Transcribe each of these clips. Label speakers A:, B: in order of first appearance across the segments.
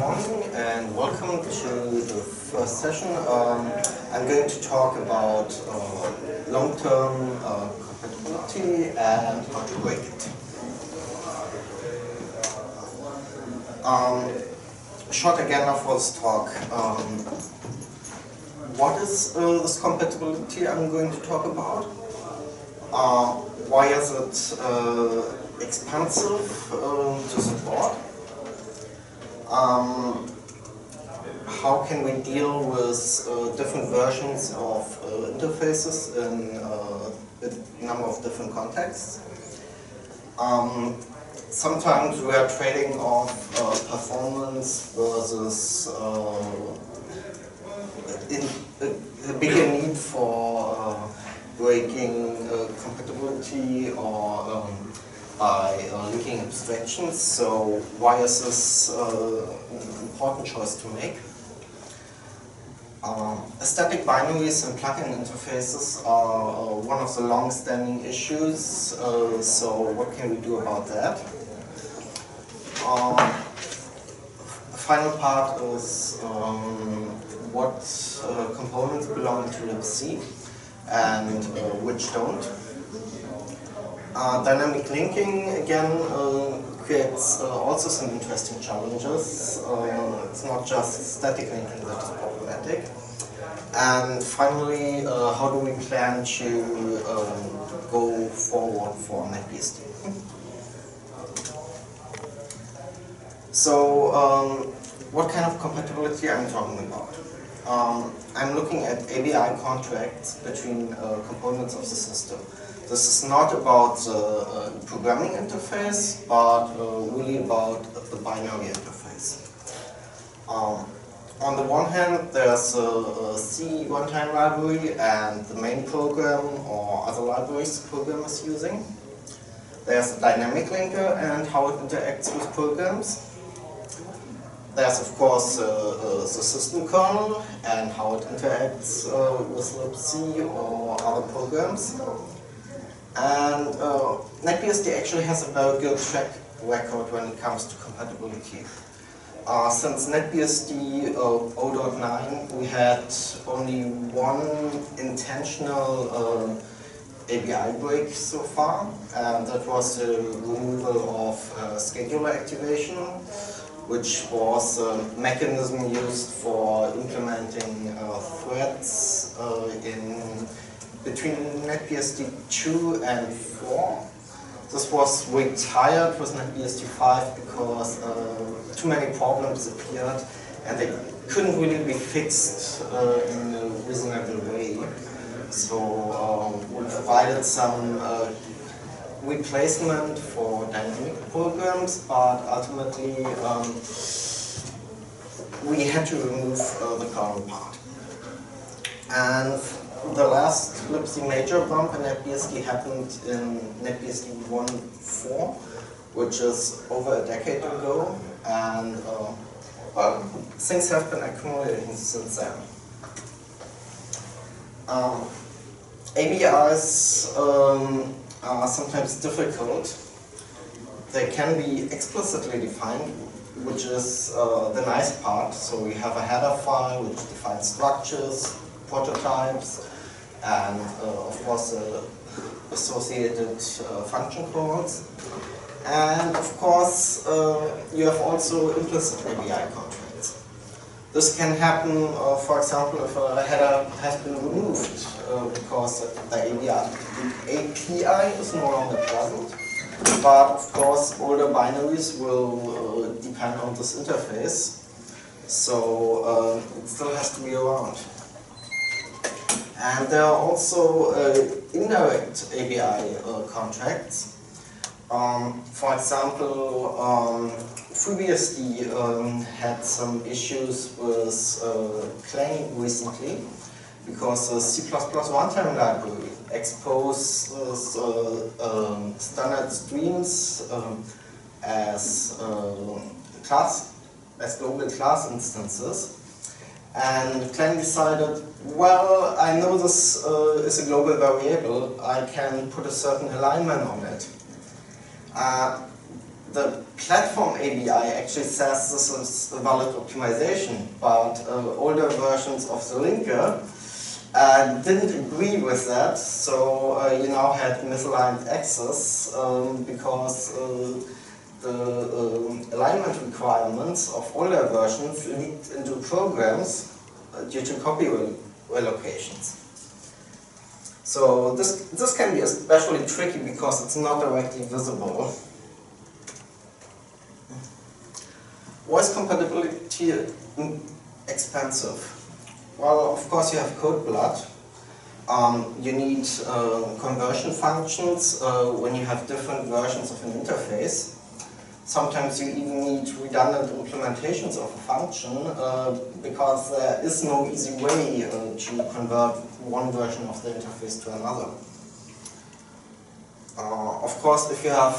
A: morning and welcome to the first session. I'm going to talk about long-term compatibility and how to break it. Short agenda for this talk. What is this compatibility I'm going to talk about? Why is it expensive to support? How can we deal with different versions of interfaces in a number of different contexts? Sometimes we are trading off performance versus a bigger need for breaking compatibility or by linking abstractions. So why is this an important choice to make? Static binaries and plugin interfaces are one of the long-standing issues. So what can we do about that? The final part is what components belong to libc and which don't. Dynamic linking, again, creates also some interesting challenges. It's not just static linking that is problematic. And finally, how do we plan to go forward for NetBSD? So, what kind of compatibility I'm talking about? I'm looking at ABI contracts between components of the system. This is not about the programming interface, but really about the binary interface. On the one hand, there's a C runtime library and the main program or other libraries the program is using. There's a dynamic linker and how it interacts with programs. There's, of course, the system kernel and how it interacts with libc or other programs. And NetBSD actually has a very good track record when it comes to compatibility. Since NetBSD 0.9, we had only one intentional ABI break so far, and that was the removal of scheduler activation, which was a mechanism used for implementing threads between NetBSD 2 and 4. This was retired with NetBSD 5 because too many problems appeared and they couldn't really be fixed in a reasonable way. So we provided some replacement for dynamic programs, but ultimately we had to remove the kernel part. And the last libc major bump in NetBSD happened in NetBSD 1.4, which is over a decade ago, and well, things have been accumulating since then. ABIs are sometimes difficult. They can be explicitly defined, which is the nice part. So we have a header file which defines structures, prototypes, and of course associated function calls. And of course you have also implicit ABI contracts. This can happen, for example, if a header has been removed because the API is no longer present. But of course older binaries will depend on this interface, so it still has to be around. And there are also indirect ABI contracts. For example, FreeBSD had some issues with Clang recently because the C++ runtime library exposes standard streams as global class instances. And Clang decided, well, I know this is a global variable, I can put a certain alignment on it. the platform ABI actually says this is a valid optimization, but older versions of the linker didn't agree with that, so you now had misaligned access because the alignment requirements of older versions leaked into programs due to copy relocations. So this can be especially tricky because it's not directly visible. Voice compatibility expensive. Well, of course you have code blood. You need conversion functions when you have different versions of an interface. Sometimes you even need redundant implementations of a function because there is no easy way to convert one version of the interface to another. Of course, if you have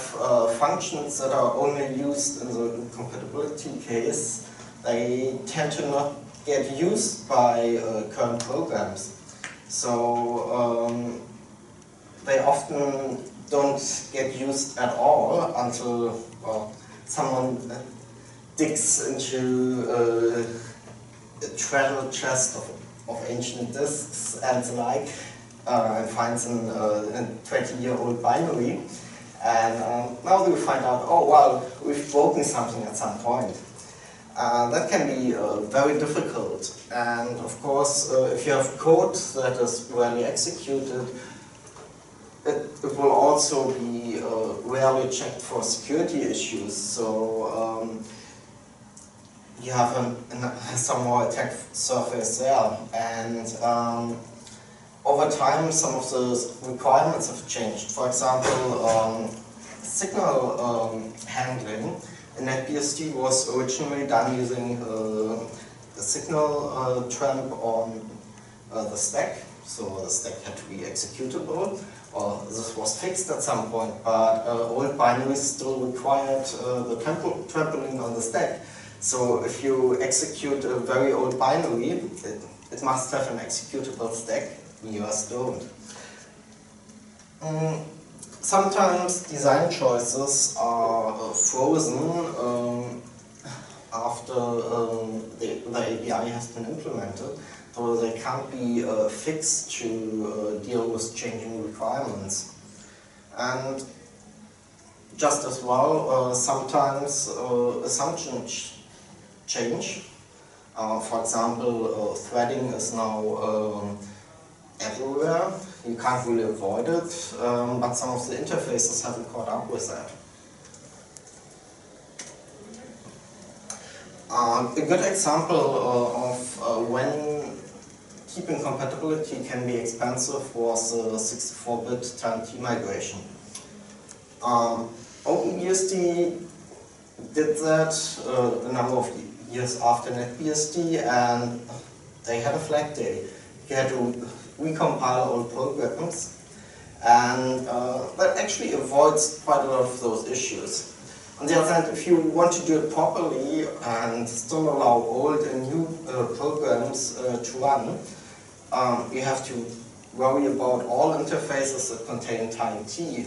A: functions that are only used in the compatibility case, they tend to not get used by current programs. So they often don't get used at all until someone digs into a treasure chest of ancient disks and the like and finds a 20-year-old binary. And now we find out, oh well, we've broken something at some point. That can be very difficult, and of course if you have code that is rarely executed, it will also be rarely checked for security issues, so you have some more attack surface there, and over time some of the requirements have changed. For example, signal handling in NetBSD was originally done using a signal tramp on the stack, so the stack had to be executable. This was fixed at some point, but old binaries still required the trampling on the stack. So if you execute a very old binary, it must have an executable stack. US don't. Sometimes design choices are frozen after the API has been implemented, so they can't be fixed to deal with changing requirements. And just as well, sometimes assumptions change. For example, threading is now everywhere. You can't really avoid it, but some of the interfaces haven't caught up with that. A good example of when keeping compatibility can be expensive was the 64-bit TLT migration. OpenBSD did that a number of years after NetBSD, and they had a flag day. You had to recompile old programs, and that actually avoids quite a lot of those issues. On the other hand, if you want to do it properly and still allow old and new programs to run, you have to worry about all interfaces that contain time t,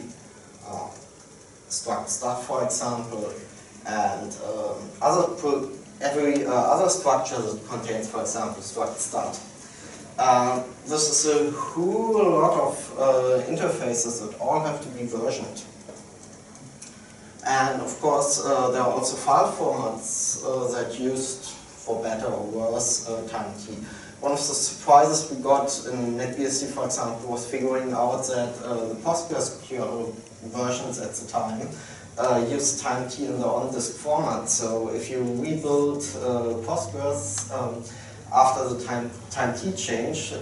A: struct start, for example, and every other structure that contains, for example, struct start. This is a whole lot of interfaces that all have to be versioned. And of course, there are also file formats that used, for better or worse, time t. One of the surprises we got in NetBSD, for example, was figuring out that the PostgreSQL versions at the time used time t in the on-disk format. So if you rebuild Postgres after the time t change,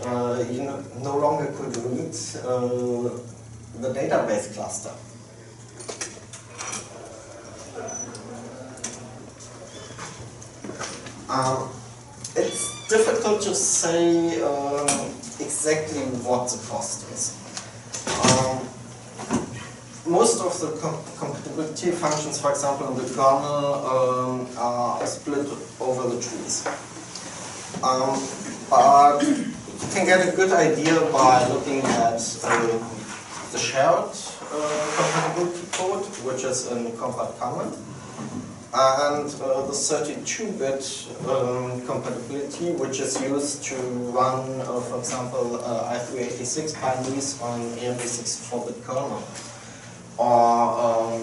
A: you no longer could read the database cluster. It's difficult to say exactly what the cost is. Most of the compatibility functions, for example, in the kernel, are split over the trees. But you can get a good idea by looking at the shared compatibility code, which is in Compat Common, and the 32-bit compatibility, which is used to run, for example, i386 binaries on AMD 64-bit kernel, or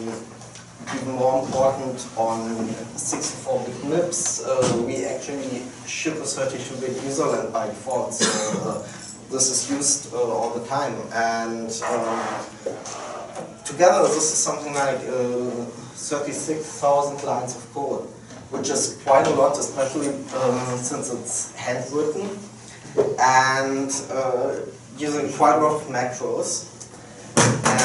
A: even more important, on 64-bit MIPS, we actually ship a 32-bit userland by default, so this is used all the time. And together, this is something like 36,000 lines of code, which is quite a lot, especially since it's handwritten and using quite a lot of macros.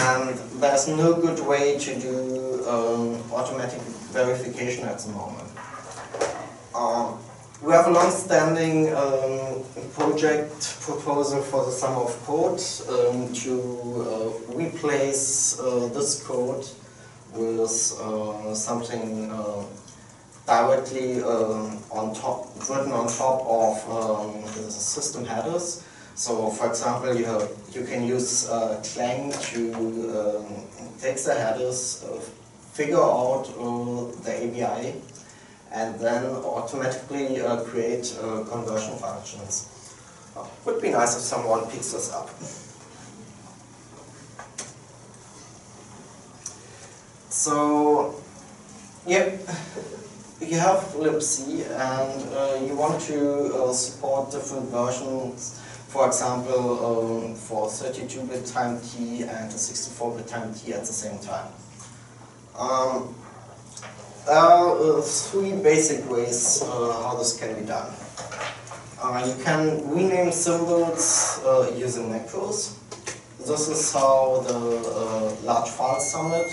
A: And there's no good way to do automatic verification at the moment. We have a long-standing project proposal for the summer of code to replace this code with something directly on top, written on top of the system headers. So, for example, you can use Clang to take the headers, figure out the ABI, and then automatically create conversion functions. Would be nice if someone picks this up. So, yep, you have libc and you want to support different versions. For example, for 32-bit time t and 64-bit time t at the same time. There are three basic ways how this can be done. You can rename symbols using macros. This is how the Large File Summit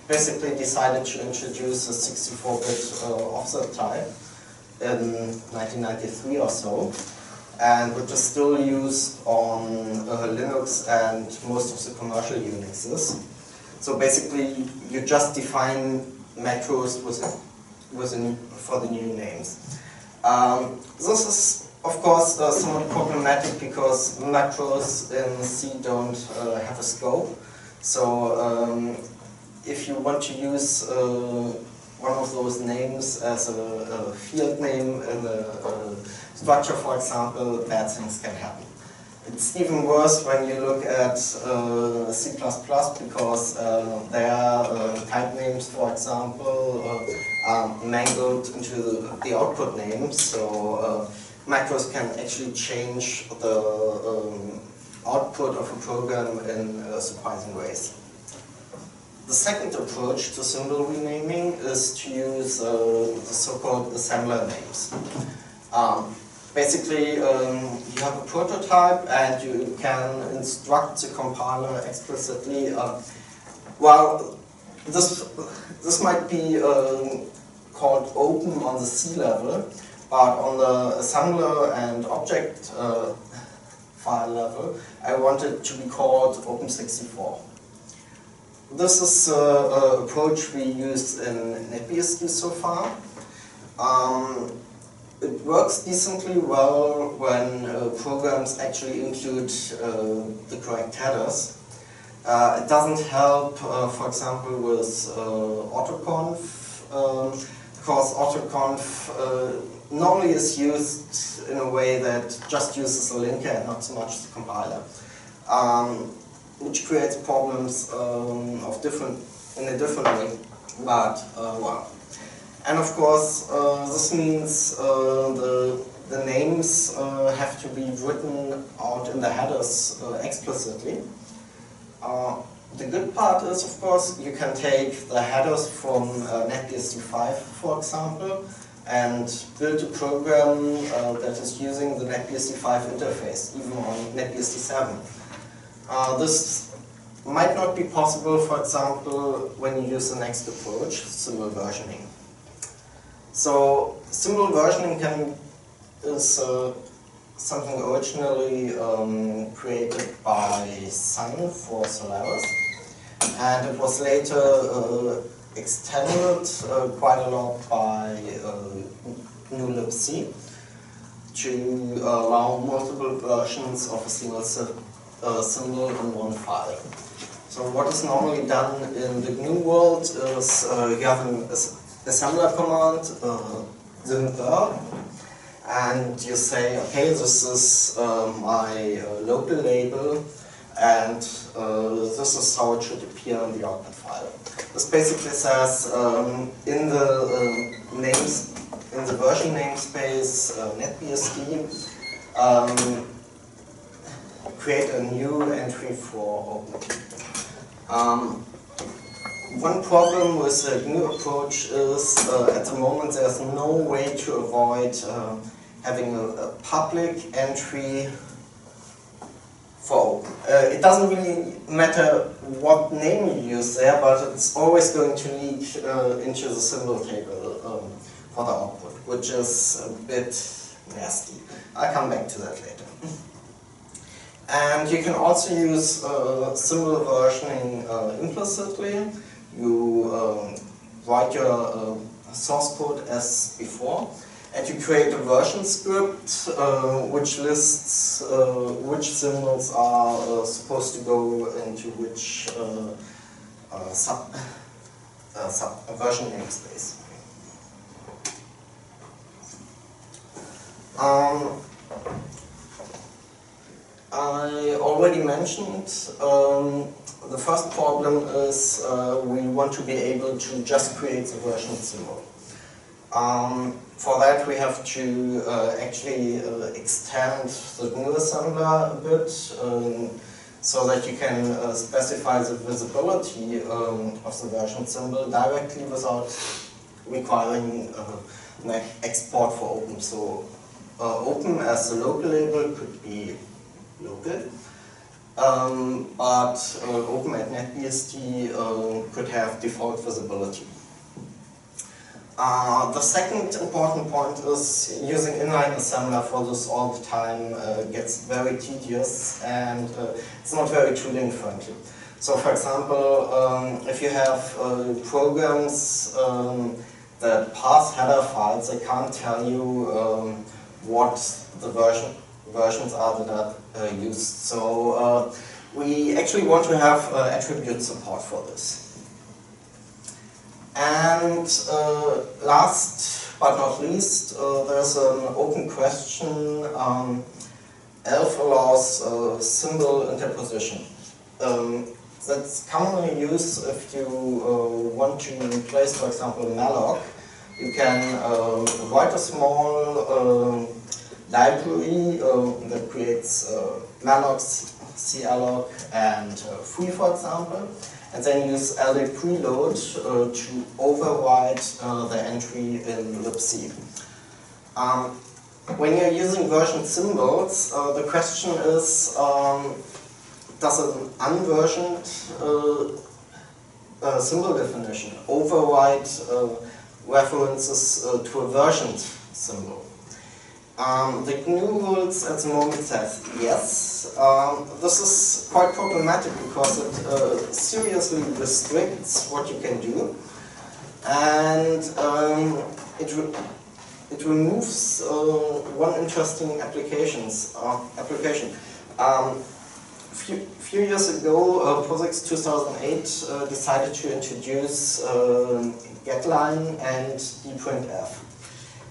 A: basically decided to introduce a 64-bit offset type in 1993 or so, and which is still used on Linux and most of the commercial Unixes. So basically, you just define macros for the new names. This is, of course, somewhat problematic because macros in C don't have a scope. So if you want to use one of those names as a field name in a structure, for example, bad things can happen. It's even worse when you look at C++ because their type names, for example, are mangled into the output names. So macros can actually change the output of a program in surprising ways. The second approach to symbol renaming is to use the so-called assembler names. Basically, you have a prototype and you can instruct the compiler explicitly. Well, this might be called open on the C level, but on the assembler and object file level, I want it to be called Open64. This is an approach we used in NetBSD so far. It works decently well when programs actually include the correct headers. It doesn't help, for example, with autoconf, because autoconf normally is used in a way that just uses a linker and not so much the compiler, which creates problems in a different way, but well. And of course, this means the names have to be written out in the headers explicitly. The good part is, of course, you can take the headers from NetBSD 5, for example, and build a program that is using the NetBSD 5 interface, even on NetBSD 7. This might not be possible, for example, when you use the next approach, symbol versioning. So, symbol versioning is something originally created by Sun for Solaris, and it was later extended quite a lot by GNU libc to allow multiple versions of a single symbol in one file. So what is normally done in the GNU world is you have an assembler command, simver, and you say, okay, this is my local label, and this is how it should appear in the output file. This basically says in the version namespace NetBSD, create a new entry for open. One problem with the GNU approach is at the moment there's no way to avoid having a public entry for open. It doesn't really matter what name you use there, but it's always going to leak into the symbol table for the output, which is a bit nasty. I'll come back to that later. And you can also use symbol versioning implicitly. You write your source code as before, and you create a version script which lists which symbols are supposed to go into which version namespace. I already mentioned the first problem is we want to be able to just create the version symbol. For that we have to actually extend the GNU assembler a bit so that you can specify the visibility of the version symbol directly without requiring an export for open. So open as a local label could be local, but open at NetBSD could have default visibility. The second important point is using inline assembler for this all the time gets very tedious, and it's not very tooling friendly. So for example, if you have programs that pass header files, they can't tell you what the versions are that are used. So we actually want to have attribute support for this. And last but not least, there's an open question. ELF allows symbol interposition. That's commonly used if you want to replace, for example, malloc. You can write a small library that creates malloc, calloc, and free, for example, and then use ld preload to overwrite the entry in libc. When you're using version symbols, the question is, does an unversioned symbol definition overwrite references to a versioned symbol? The GNU rules at the moment says yes. This is quite problematic because it seriously restricts what you can do, and it removes one interesting application. Few years ago, POSIX 2008 decided to introduce getLine and dprintf.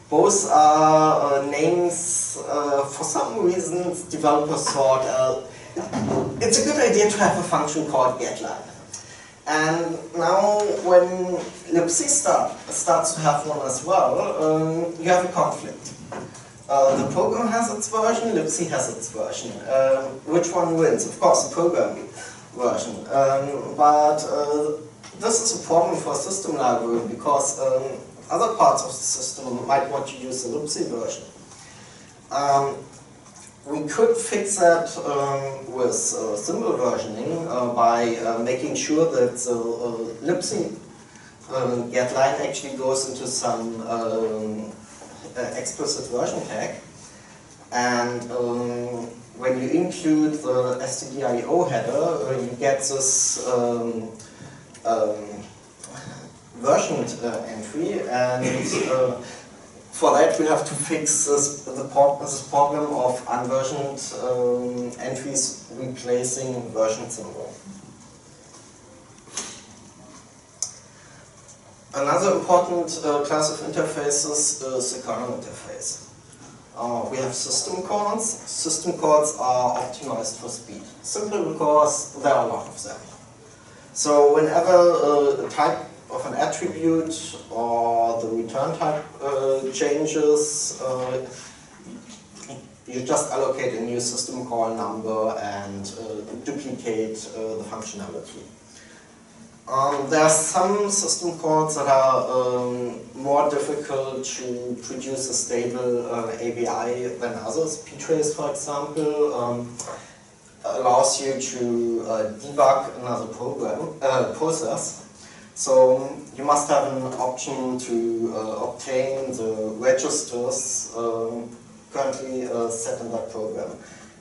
A: Both are names, for some reasons developers thought it's a good idea to have a function called getLine. And now when libc starts to have one as well, you have a conflict. The program has its version, libc has its version. Which one wins? Of course, the program version. But this is a problem for a system library because other parts of the system might want to use the libc version. We could fix that with symbol versioning by making sure that the libc getLine actually goes into some explicit version tag, and when you include the stdio header, you get this versioned entry, and for that we have to fix this problem of unversioned entries replacing version symbol. Another important class of interfaces is the kernel interface. We have system calls. System calls are optimized for speed, simply because there are a lot of them. So whenever a type of an attribute or the return type changes, you just allocate a new system call number and duplicate the functionality. There are some system calls that are more difficult to produce a stable ABI than others. ptrace, for example, allows you to debug another process. So you must have an option to obtain the registers currently set in that program.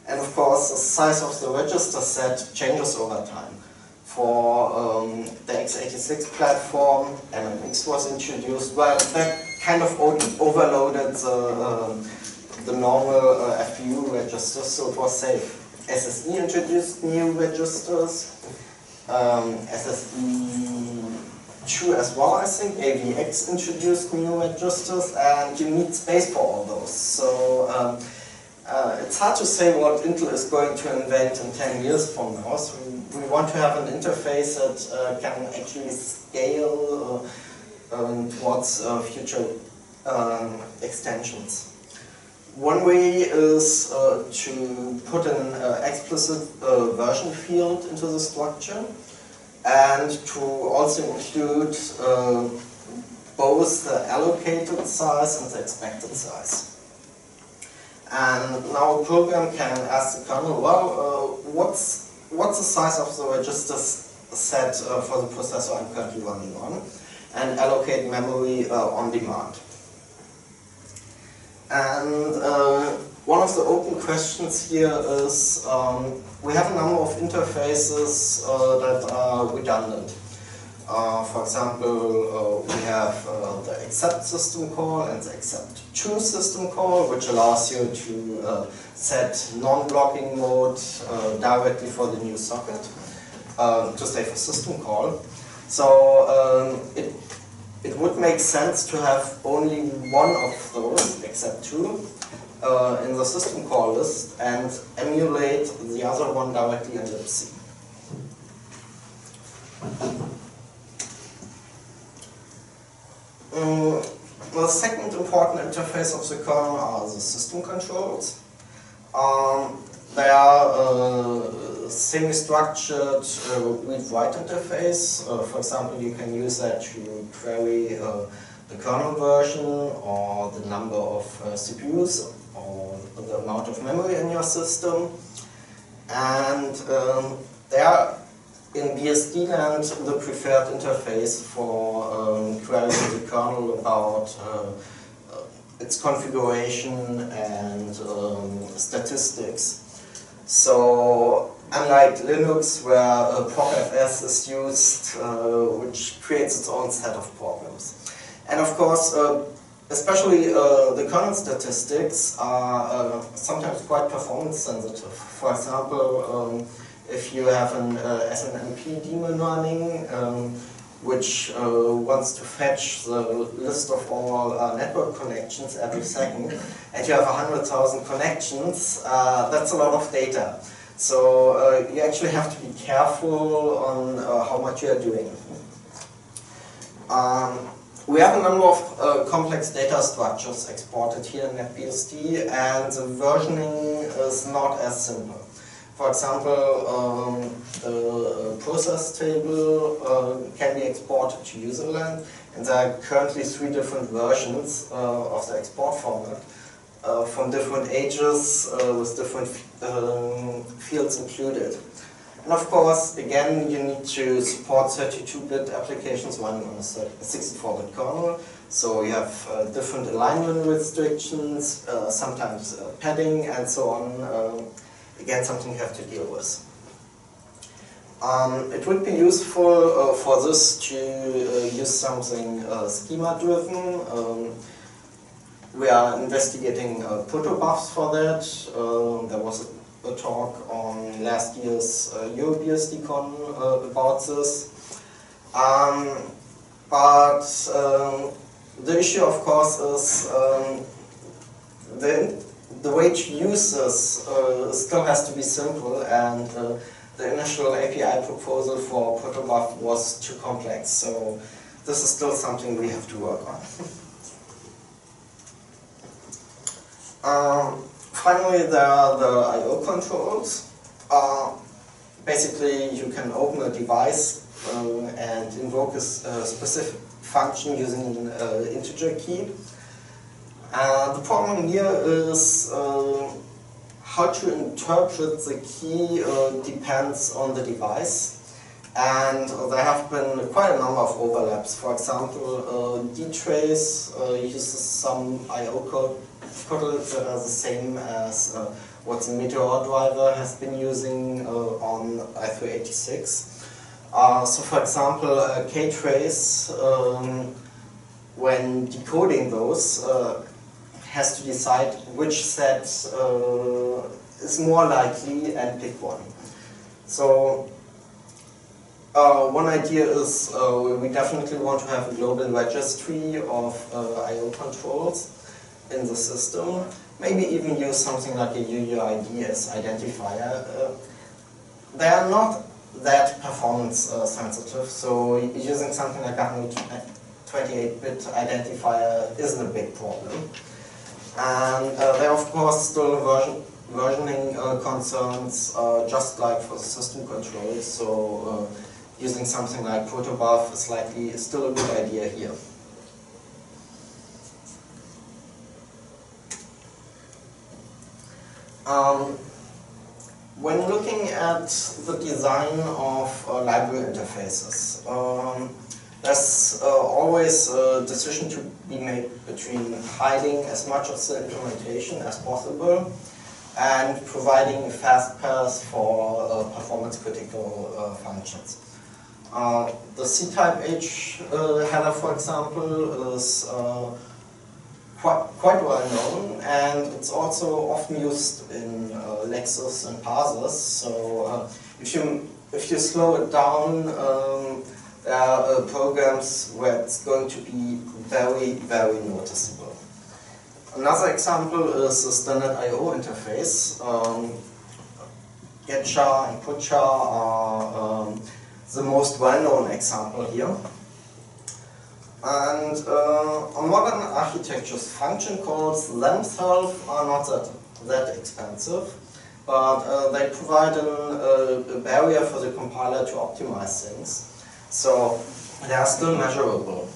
A: And of course, the size of the register set changes over time. For the x86 platform, MMX was introduced. Well, that kind of overloaded the normal FPU registers, so it was safe. SSE introduced new registers, SSE2 as well, I think. AVX introduced new registers, and you need space for all those. So it's hard to say what Intel is going to invent in 10 years from now. So we want to have an interface that can actually scale towards future extensions. One way is to put an explicit version field into the structure, and to also include both the allocated size and the expected size. And now a program can ask the kernel, well, what's the size of the register set for the processor I'm currently running on, and allocate memory on demand. And one of the open questions here is, we have a number of interfaces that are redundant. For example, we have the accept system call and the accept2 system call, which allows you to set non-blocking mode directly for the new socket, to say for system call. So it would make sense to have only one of those, accept2, in the system call list and emulate the other one directly in libc. The second important interface of the kernel are the system controls. They are semi-structured read-write interface. For example, you can use that to query the kernel version, or the number of CPUs, or the amount of memory in your system. And they are in BSD land the preferred interface for querying the kernel about its configuration and statistics. So unlike Linux, where procfs is used, which creates its own set of problems. And of course, especially the kernel statistics are sometimes quite performance sensitive. For example, if you have an SNMP daemon running, which wants to fetch the list of all network connections every second, and you have 100,000 connections, that's a lot of data. So you actually have to be careful on how much you are doing. We have a number of complex data structures exported here in NetBSD, and the versioning is not as simple. For example, the process table can be exported to userland, and there are currently 3 different versions of the export format from different ages with different fields included. And of course, again, you need to support 32-bit applications running on a 64-bit kernel. So you have different alignment restrictions, sometimes padding, and so on. Again, something you have to deal with. It would be useful for this to use something schema-driven. We are investigating protobufs for that. There was a talk on last year's EuroBSDCon about this. But the issue, of course, is the way to use this still has to be simple, and the initial API proposal for protobuf was too complex, so this is still something we have to work on. Finally, there are the I/O controls. Basically, you can open a device and invoke a specific function using an integer key. The problem here is how to interpret the key depends on the device. And there have been quite a number of overlaps. For example, dtrace uses some I/O code that are the same as what the Meteor driver has been using on i386. So for example, ktrace, when decoding those, has to decide which set is more likely and pick one. So one idea is we definitely want to have a global registry of I/O controls in the system. Maybe even use something like a UUID as identifier. They are not that performance sensitive, so using something like a 128-bit identifier isn't a big problem. And there are of course still versioning concerns, just like for the system controls, so using something like protobuf is likely still a good idea here. When looking at the design of library interfaces, there's always a decision to be made between hiding as much of the implementation as possible and providing a fast path for performance-critical functions. The C-type H header, for example, is quite well known, and it's also often used in Lexus and parsers. So if you slow it down, there are programs where it's going to be very, very noticeable. Another example is the standard I/O interface. Getchar and putchar are the most well-known example here. And on modern architectures, function calls themselves are not that expensive, but they provide a barrier for the compiler to optimize things. So they are still measurable.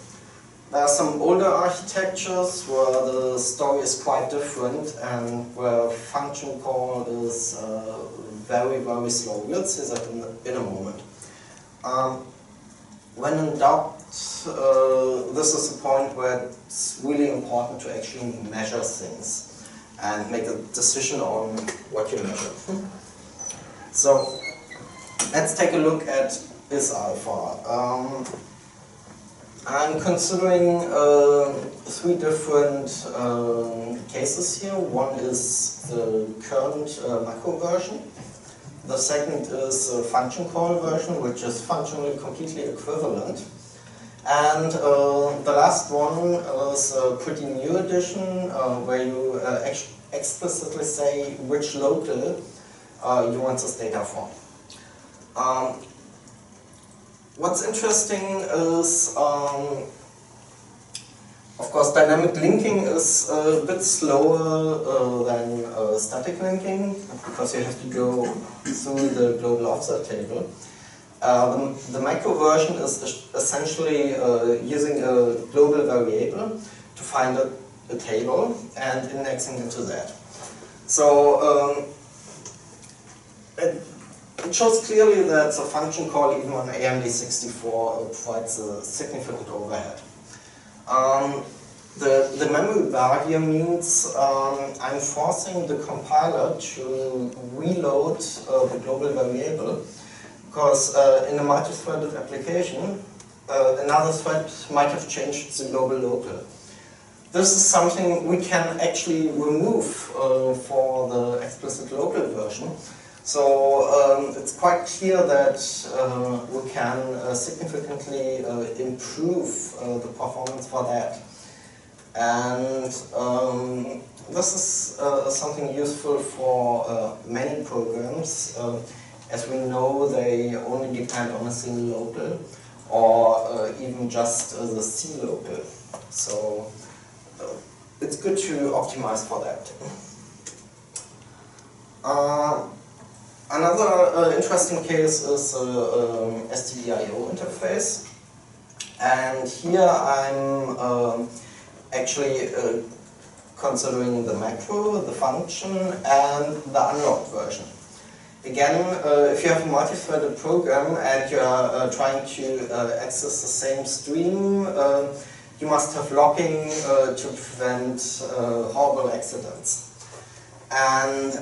A: There are some older architectures where the story is quite different and where function call is very, very slow. We'll see that in a moment. When in doubt, this is a point where it's really important to actually measure things and make a decision on what you measure. So let's take a look at is-alpha. I'm considering three different cases here. One is the current macro version. The second is a function call version, which is functionally completely equivalent. And the last one is a pretty new edition, where you explicitly say which local you want this data from. What's interesting is, of course, dynamic linking is a bit slower than static linking, because you have to go through the global offset table. The macro version is essentially using a global variable to find a table and indexing into that. So it shows clearly that the function call, even on AMD64, provides a significant overhead. The memory bar here means I'm forcing the compiler to reload the global variable, because in a multi-threaded application, another thread might have changed the global local. This is something we can actually remove for the explicit local version, So it's quite clear that we can significantly improve the performance for that. And this is something useful for many programs. As we know, they only depend on a single local, or even just the C local. So it's good to optimize for that. Another interesting case is Stdio Interface. And here I'm actually considering the macro, the function, and the unlocked version. Again, if you have a multi-threaded program and you are trying to access the same stream, you must have locking to prevent horrible accidents. And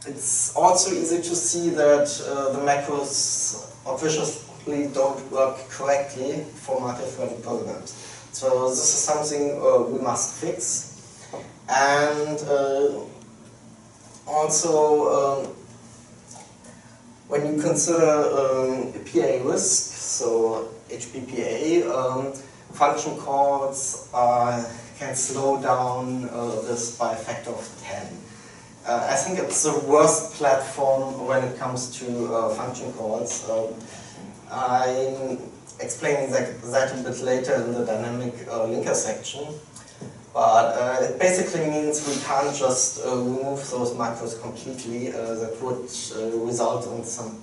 A: it's also easy to see that the macros obviously don't work correctly for multi-threaded programs. So this is something we must fix. And also, when you consider PA risk, so HPPA, function calls can slow down this by a factor of 10. I think it's the worst platform when it comes to function calls. I'm explaining that a bit later in the dynamic linker section. But it basically means we can't just remove those macros completely. That would result in some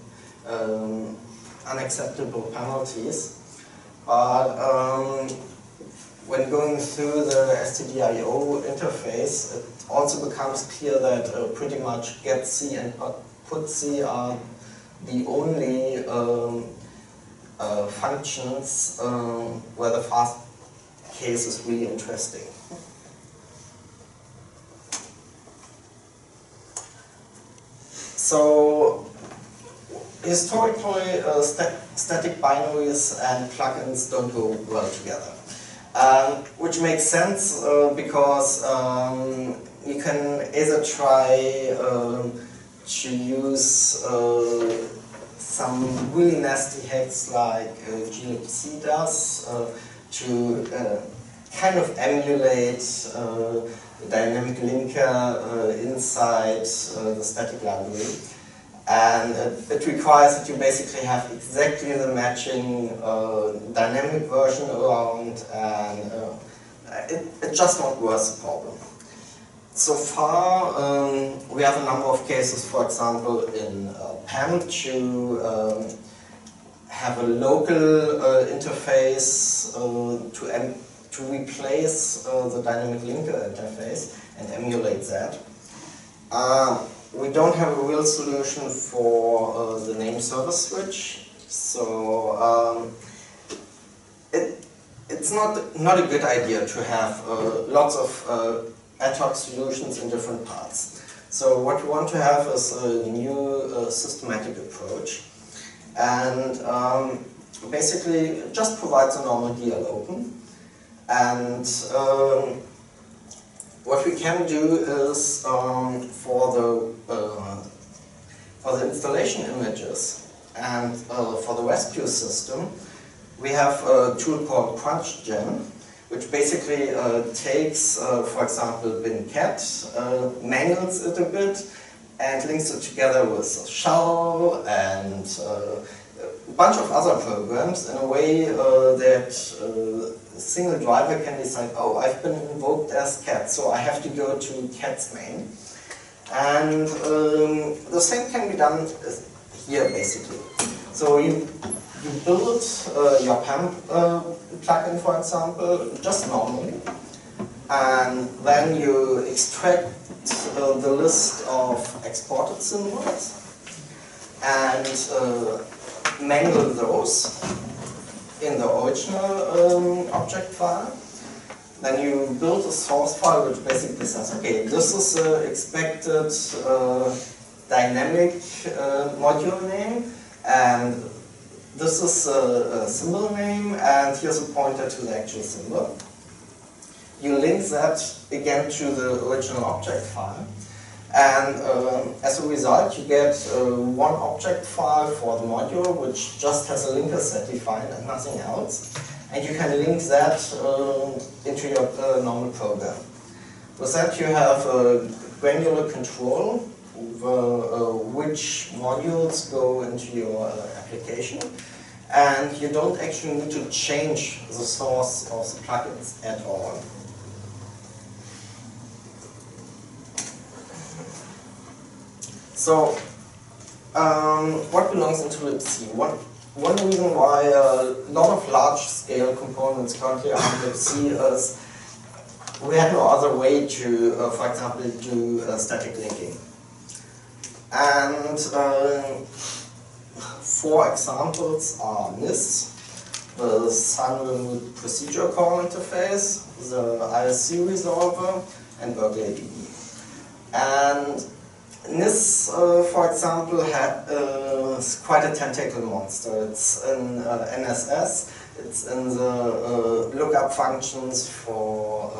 A: unacceptable penalties. But when going through the Stdio interface, it also becomes clear that pretty much getC and putC are the only functions where the fast case is really interesting. So, historically, static binaries and plugins don't go well together. Which makes sense because you can either try to use some really nasty hacks like glibc does to kind of emulate the dynamic linker inside the static library. And it requires that you basically have exactly the matching dynamic version around, and it just not worth the problem. So far, we have a number of cases, for example, in PAM to have a local interface to replace the dynamic linker interface and emulate that. We don't have a real solution for the name server switch, so it's not a good idea to have lots of ad hoc solutions in different parts. So what we want to have is a new systematic approach, and basically just provides a normal DL open. And what we can do is for the installation images and for the rescue system, we have a tool called CrunchGen, which basically takes, for example, bin-cat, mangles it a bit, and links it together with a shell and a bunch of other programs in a way that a single driver can decide, oh, I've been invoked as cat, so I have to go to cat's main. And the same can be done here, basically. So you build your PAM plugin, for example, just normally, and then you extract the list of exported symbols and mangle those in the original object file. Then you build a source file which basically says, okay, this is the expected dynamic module name, and this is a symbol name, and here's a pointer to the actual symbol. You link that again to the original object file, And as a result, you get one object file for the module, which just has a linker set defined and nothing else. And you can link that into your normal program. With that, you have granular control over which modules go into your application. And you don't actually need to change the source of the plugins at all. So, what belongs into libc? One reason why a lot of large-scale components currently are in libc is we have no other way to, for example, do static linking. And 4 examples are NIS, the Sun Remote Procedure Call Interface, the ISC Resolver, and BerkeleyDB. And NIS, for example, is quite a tentacle monster. It's in NSS, it's in the lookup functions for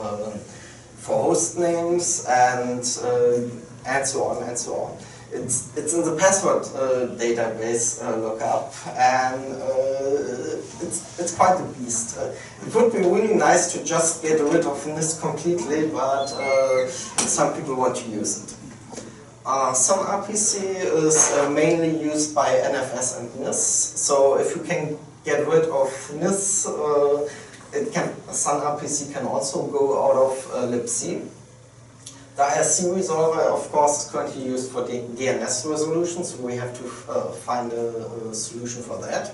A: host names, and so on and so on. It's in the password database lookup, and it's quite a beast. It would be really nice to just get rid of NIS completely, but some people want to use it. Some RPC is mainly used by NFS and NIS, so if you can get rid of NIS, Sun RPC can also go out of libc. The ISC resolver, of course, is currently used for DNS resolution, so we have to find a solution for that.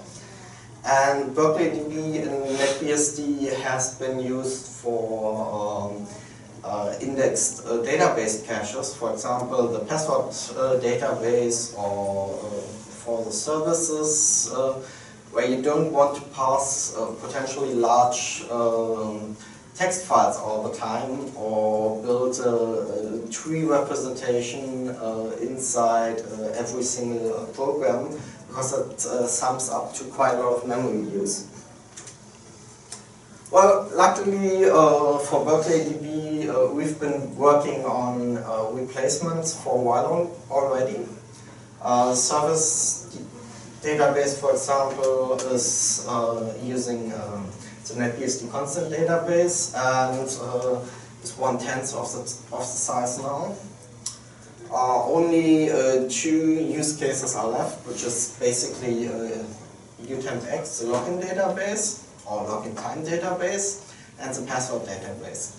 A: And BerkeleyDB in NetBSD has been used for indexed database caches, for example, the password database, or for the services where you don't want to pass potentially large text files all the time, or build a tree representation inside every single program, because it sums up to quite a lot of memory use. Well, luckily for BerkeleyDB, we've been working on replacements for a while already. Service database, for example, is using the NetBSD constant database, and it's 1/10 of the size now. Only 2 use cases are left, which is basically UTempX, the login database, or login time database, and the password database.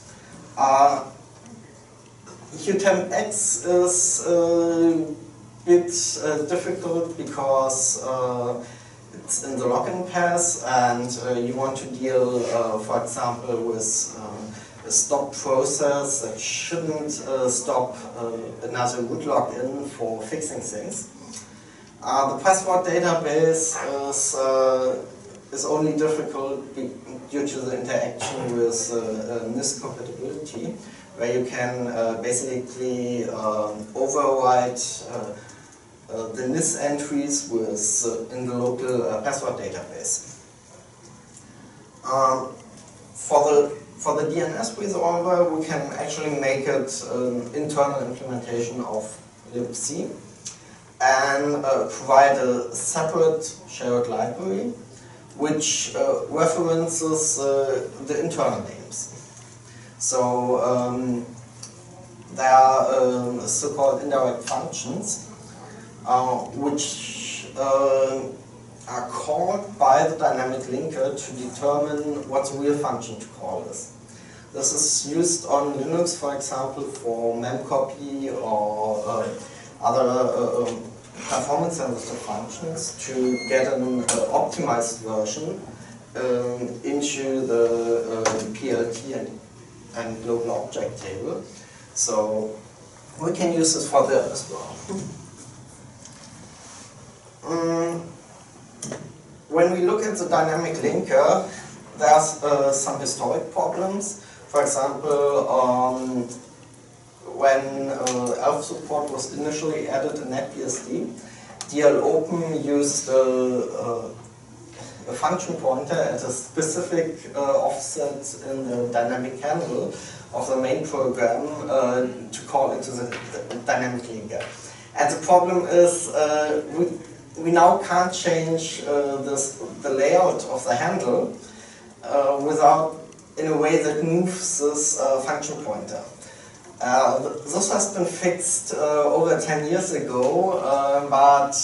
A: UTempX is a bit difficult because it's in the login path, and you want to deal, for example, with a stop process that shouldn't stop another root login for fixing things. The password database is only difficult due to the interaction with NIS compatibility, where you can basically override the NIS entries in the local password database. For the DNS resolver, we can actually make it an internal implementation of libc and provide a separate shared library which references the internal names. So there are so-called indirect functions which are called by the dynamic linker to determine what the real function to call is. This is used on Linux, for example, for memcopy or other performance-sensitive functions to get an optimized version into the PLT and global object table. So we can use this for that as well. When we look at the dynamic linker, there's some historic problems. For example, when ELF support was initially added in NetBSD, dlopen used a function pointer at a specific offset in the dynamic handle, of the main program to call into the dynamic linker. And the problem is we now can't change the layout of the handle without in a way that moves this function pointer. This has been fixed over 10 years ago, but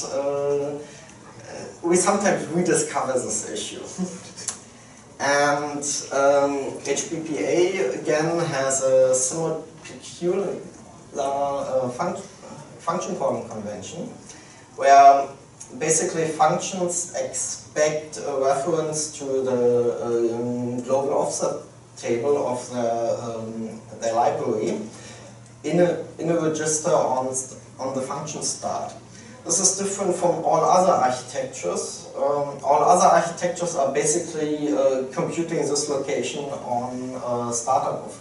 A: we sometimes rediscover this issue. And HPPA again has a somewhat peculiar function calling convention, where basically functions expect a reference to the global offset table of their library in a register on the function start. This is different from all other architectures. All other architectures are basically computing this location on startup of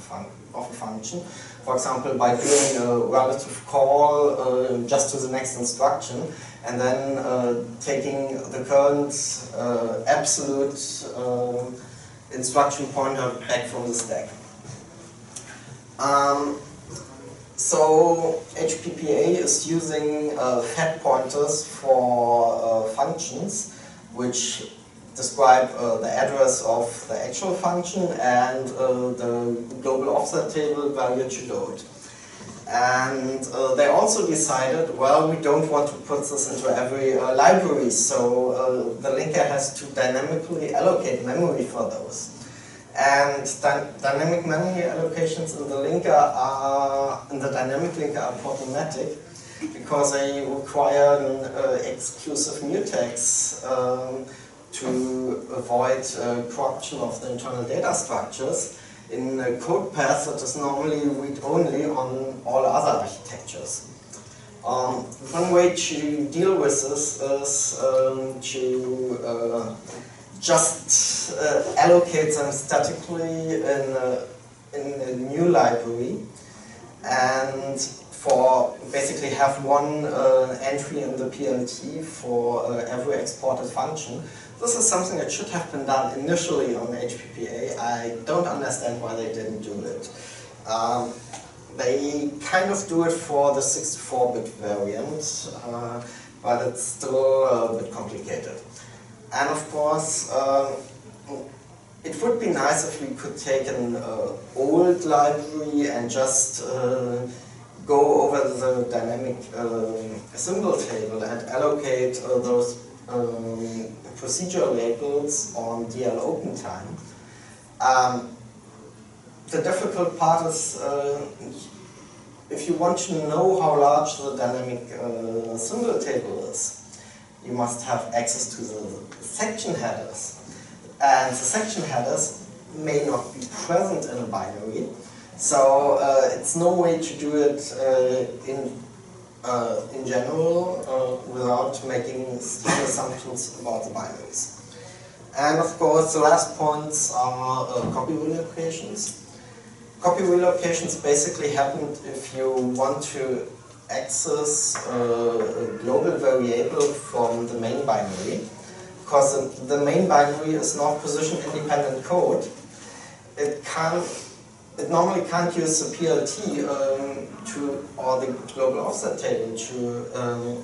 A: a function. For example, by doing a relative call just to the next instruction, and then taking the current absolute instruction pointer back from the stack. So HPPA is using fat pointers for functions which describe the address of the actual function and the global offset table value to load. And they also decided, well, we don't want to put this into every library, so the linker has to dynamically allocate memory for those. And dynamic memory allocations in the dynamic linker are problematic because they require an exclusive mutex to avoid corruption of the internal data structures in a code path that is normally read-only on all other architectures. One way to deal with this is to just allocate them statically in a new library, and for basically have one entry in the PLT for every exported function. This is something that should have been done initially on HPPA. I don't understand why they didn't do it. They kind of do it for the 64-bit variant, but it's still a bit complicated. And of course, it would be nice if we could take an old library and just go over the dynamic symbol table and allocate those procedure labels on DL open time. The difficult part is if you want to know how large the dynamic symbol table is, you must have access to the section headers. And the section headers may not be present in a binary, so it's no way to do it in general without making strong assumptions about the binaries. And of course, the last points are copy relocations. Copy relocations basically happen if you want to access a global variable from the main binary, because the main binary is not position-independent code. It normally can't use the PLT or the global offset table to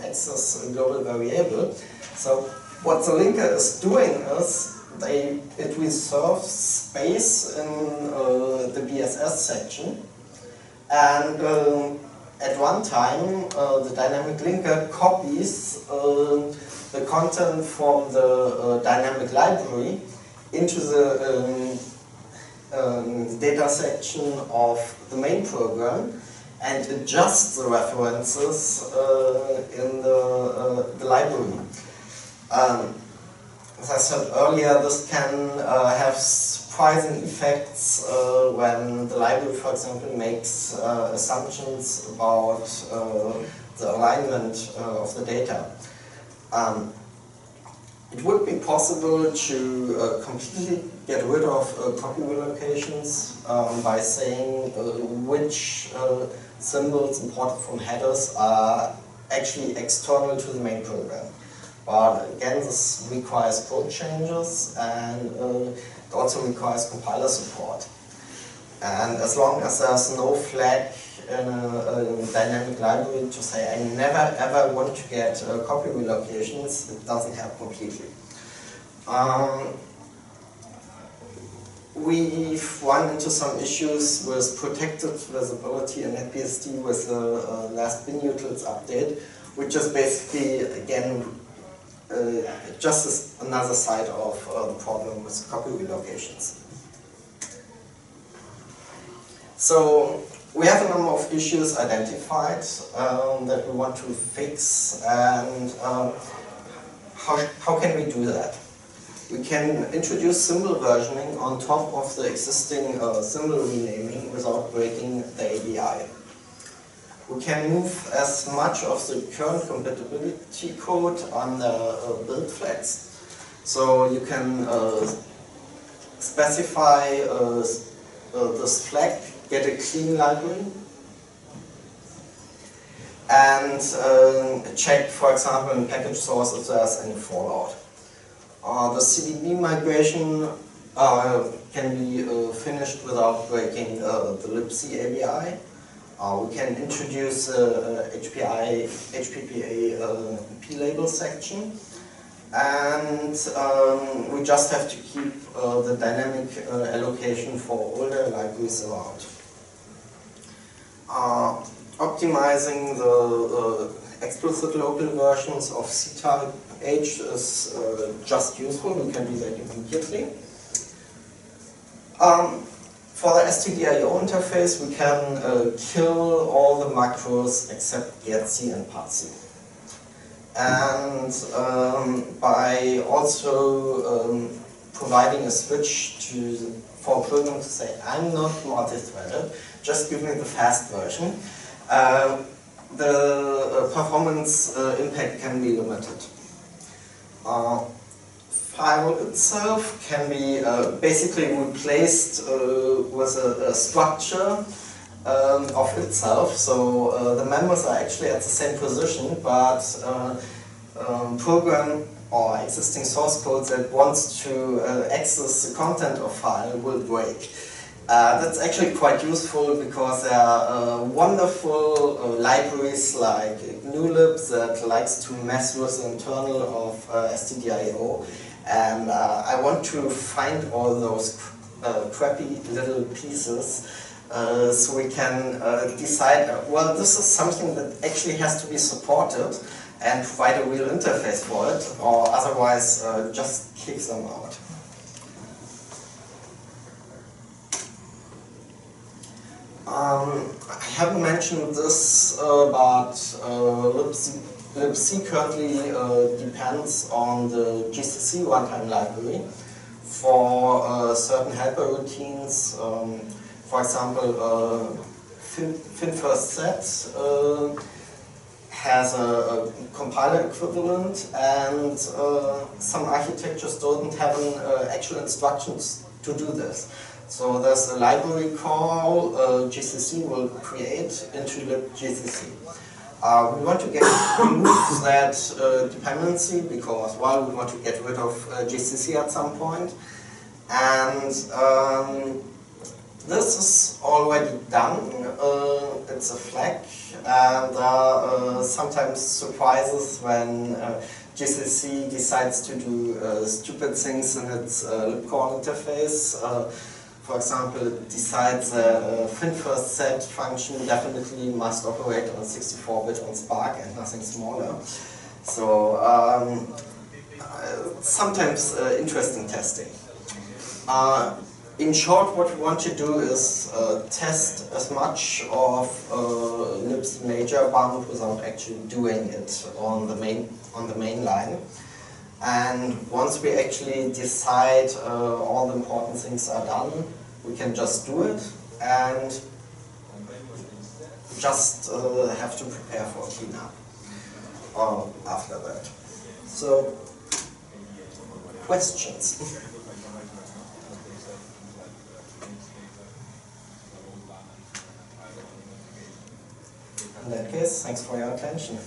A: access a global variable. So what the linker is doing is it reserves space in the BSS section, and at runtime the dynamic linker copies the content from the dynamic library into the data section of the main program and adjusts the references in the library. As I said earlier, this can have surprising effects when the library, for example, makes assumptions about the alignment of the data. It would be possible to completely get rid of copy relocations by saying which symbols imported from headers are actually external to the main program. But again, this requires code changes, and it also requires compiler support. And as long as there's no flag in a dynamic library to say I never ever want to get copy relocations, it doesn't help completely. We've run into some issues with protected visibility in NetBSD with the last binutils update, which is basically, again, just another side of the problem with copy relocations. So we have a number of issues identified that we want to fix, and how can we do that? We can introduce symbol versioning on top of the existing symbol renaming without breaking the ABI. We can move as much of the current compatibility code on the build flags. So you can specify this flag, get a clean library, and check, for example, in package source if there's any fallout. The CDB migration can be finished without breaking the libc ABI. We can introduce HPPA P-label section, and we just have to keep the dynamic allocation for older libraries around. Optimizing the explicit local versions of C-type H is just useful. We can do that immediately. For the Stdio interface, we can kill all the macros except getC and partC. And by also providing a switch for a program to say, I'm not multi-threaded, just give me the fast version, the performance impact can be limited. File itself can be basically replaced with a structure of itself. So the members are actually at the same position, but program or existing source code that wants to access the content of file will break. That's actually quite useful because there are wonderful libraries like GNUlib that likes to mess with the internal of stdio, and I want to find all those crappy little pieces so we can decide, well, this is something that actually has to be supported and provide a real interface for it, or otherwise just kick them out. I haven't mentioned this, but libc currently depends on the GCC runtime library for certain helper routines. For example, FinFirstSet has a compiler equivalent, and some architectures don't have an actual instructions to do this. So there's a library call GCC will create into libgcc. We want to remove that dependency because, well, we want to get rid of GCC at some point. And this is already done. It's a flag, and there are sometimes surprises when GCC decides to do stupid things in its libcorn interface. For example, it decides a FinFirstSet function definitely must operate on 64-bit on Spark and nothing smaller. So sometimes interesting testing. In short, what we want to do is test as much of libc major bound without actually doing it on the main line. And once we actually decide all the important things are done, we can just do it and just have to prepare for cleanup after that. So, questions? In that case, thanks for your attention.